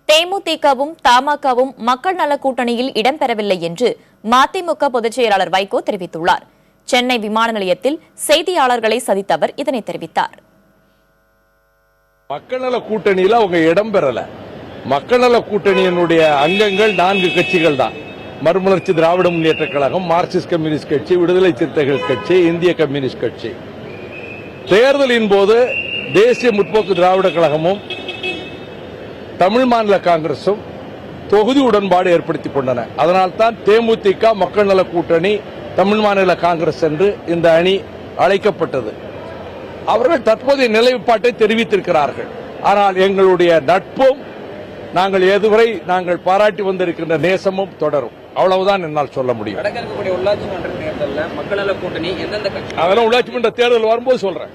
தேமுதிகவும் தமாகவும் மக்கள் நல கூட்டணியில் இடம்பெறவில்லை என்று மதிமுக பொதுச் செயலாளர் வைகோ தெரிவித்துள்ளார். சென்னை விமான நிலையத்தில் செய்தியாளர்களை சந்தித்த அவர் இதனை தெரிவித்தார். மக்கள் நல கூட்டணியில் அவங்க இடம்பெறல. மக்கள் நல கூட்டணியினுடைய அங்கங்கள் 4 கட்சிகள் தான். மறுமலர்ச்சி திராவிட முன்னேற்ற கழகம், மார்க்சிஸ்ட் கம்யூனிஸ்ட் கட்சி, விடுதலை சிறுத்தைகள் கட்சி, இந்திய கம்யூனிஸ்ட் கட்சி. தேர்தலின் போது தேசிய முற்போக்கு திராவிட கழகமும் தமிழ் மாநில காங்கிரசும் தொகுதி உடன்பாடு ஏற்படுத்திக் கொண்டன. அதனால்தான் தேமுதிக மக்கள் நல கூட்டணி, தமிழ் மாநில காங்கிரஸ் என்று இந்த அணி அழைக்கப்பட்டது. அவர்கள் தற்போதைய நிலைப்பாட்டை தெரிவித்திருக்கிறார்கள். ஆனால் எங்களுடைய நட்பும் நாங்கள் பாராட்டி வந்திருக்கின்ற நேசமும் தொடரும். அவ்வளவுதான் என்னால் சொல்ல முடியும். உள்ளாட்சி மன்ற தேர்தலில் மக்கள் நல கூட்டணி எந்தெந்த கட்சி அதெல்லாம் உள்ளாட்சி மன்ற தேர்தல் வரும்போது சொல்றேன்.